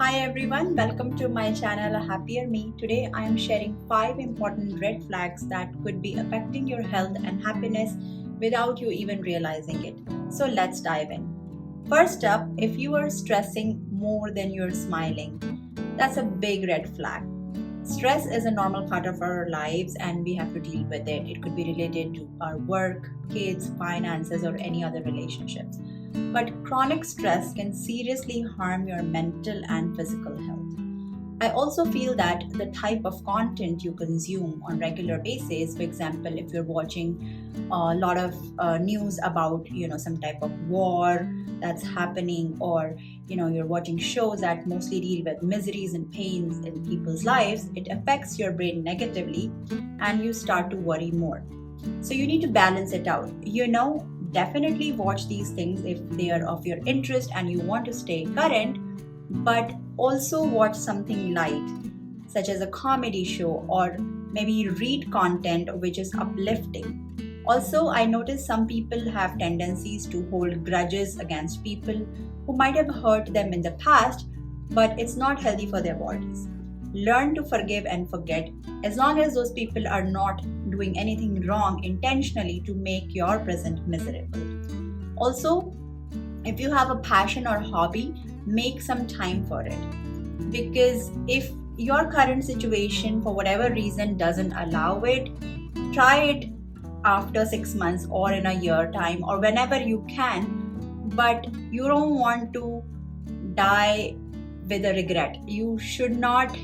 Hi everyone, welcome to my channel A Happier Me. Today I am sharing 5 important red flags that could be affecting your health and happiness without you even realizing it. So let's dive in. First up, if you are stressing more than you're smiling, that's a big red flag. Stress is a normal part of our lives and we have to deal with it. It could be related to our work, kids, finances, or any other relationships. But chronic stress can seriously harm your mental and physical health. I also feel that the type of content you consume on regular basis, for example, if you're watching a lot of news about some type of war that's happening, or you're watching shows that mostly deal with miseries and pains in people's lives, it affects your brain negatively and you start to worry more. So you need to balance it out. Definitely watch these things if they are of your interest and you want to stay current, but also watch something light, such as a comedy show, or maybe read content which is uplifting. Also, I notice some people have tendencies to hold grudges against people who might have hurt them in the past, but it's not healthy for their bodies. Learn to forgive and forget, as long as those people are not doing anything wrong intentionally to make your present miserable. Also, if you have a passion or hobby, make some time for it. Because if your current situation, for whatever reason, doesn't allow it, try it after 6 months or in a year time or whenever you can. But you don't want to die with a regret. You should not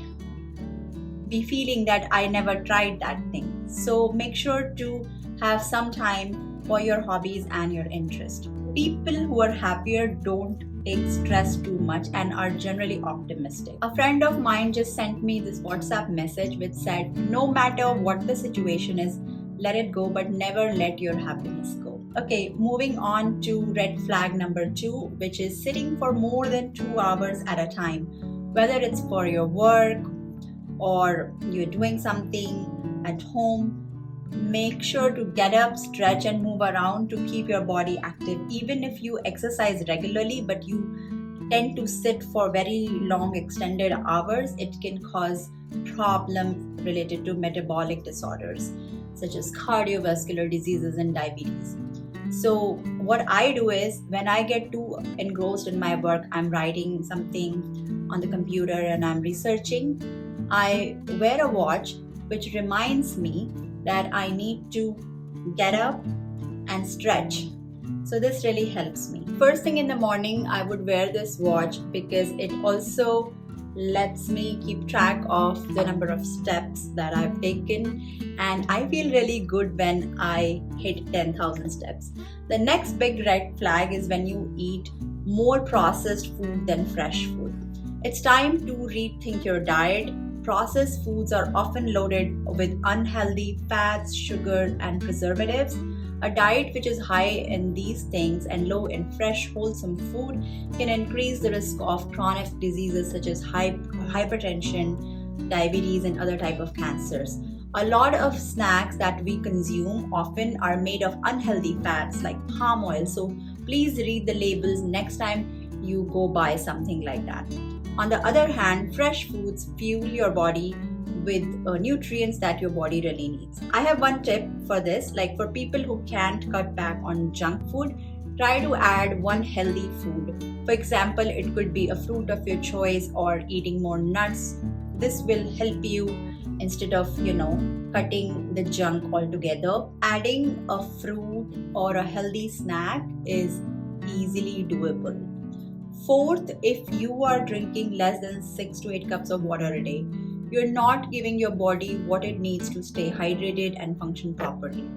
be feeling that I never tried that thing. So make sure to have some time for your hobbies and your interest. People who are happier don't take stress too much and are generally optimistic. A friend of mine just sent me this WhatsApp message which said, no matter what the situation is, let it go, but never let your happiness go. Okay, moving on to red flag number 2, which is sitting for more than 2 hours at a time, whether it's for your work or you're doing something at home. Make sure to get up, stretch, and move around to keep your body active. Even if you exercise regularly but you tend to sit for very long extended hours, it can cause problems related to metabolic disorders such as cardiovascular diseases and diabetes. So what I do is, when I get too engrossed in my work, I'm writing something on the computer and I'm researching, I wear a watch which reminds me that I need to get up and stretch. So this really helps me. First thing in the morning, I would wear this watch because it also lets me keep track of the number of steps that I've taken, and I feel really good when I hit 10,000 steps. The next big red flag is when you eat more processed food than fresh food. It's time to rethink your diet. Processed foods are often loaded with unhealthy fats, sugar, and preservatives. A diet which is high in these things and low in fresh, wholesome food can increase the risk of chronic diseases such as hypertension, diabetes, and other type of cancers. A lot of snacks that we consume often are made of unhealthy fats like palm oil, so please read the labels next time you go buy something like that. On the other hand, fresh foods fuel your body with nutrients that your body really needs. I have one tip for this, like for people who can't cut back on junk food, try to add one healthy food. For example, it could be a fruit of your choice or eating more nuts. This will help you instead of, cutting the junk altogether. Adding a fruit or a healthy snack is easily doable. Fourth, if you are drinking less than 6 to 8 cups of water a day, you're not giving your body what it needs to stay hydrated and function properly.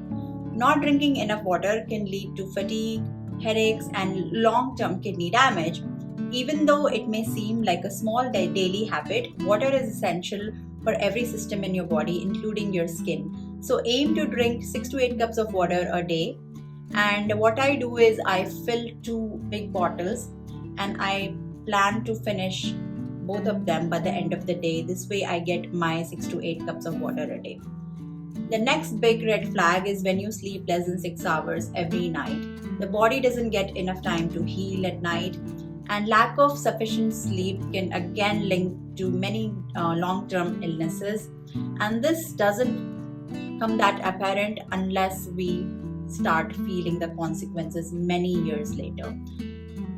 Not drinking enough water can lead to fatigue, headaches, and long-term kidney damage. Even though it may seem like a small daily habit, water is essential for every system in your body, including your skin. So aim to drink 6 to 8 cups of water a day. And what I do is I fill 2 big bottles and I plan to finish both of them by the end of the day. This way I get my 6 to 8 cups of water a day. The next big red flag is when you sleep less than 6 hours every night. The body doesn't get enough time to heal at night, And lack of sufficient sleep can again link to many long-term illnesses, and this doesn't come that apparent unless we start feeling the consequences many years later.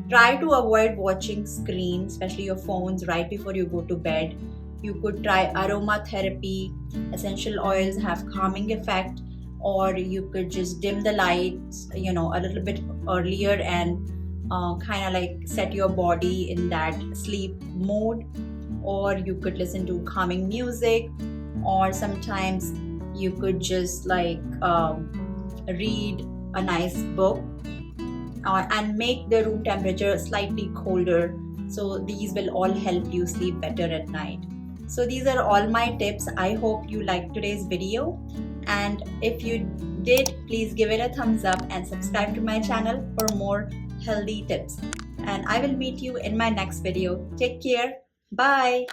Try to avoid watching screens, especially your phones, right before you go to bed. You could try aromatherapy. Essential oils have calming effect, or you could just dim the lights, a little bit earlier, and kind of like set your body in that sleep mode. Or you could listen to calming music, or sometimes you could just read a nice book, and make the room temperature slightly colder. So these will all help you sleep better at night. So these are all my tips. I hope you liked today's video, and if you did, please give it a thumbs up and subscribe to my channel for more healthy tips. And I will meet you in my next video. Take care. Bye.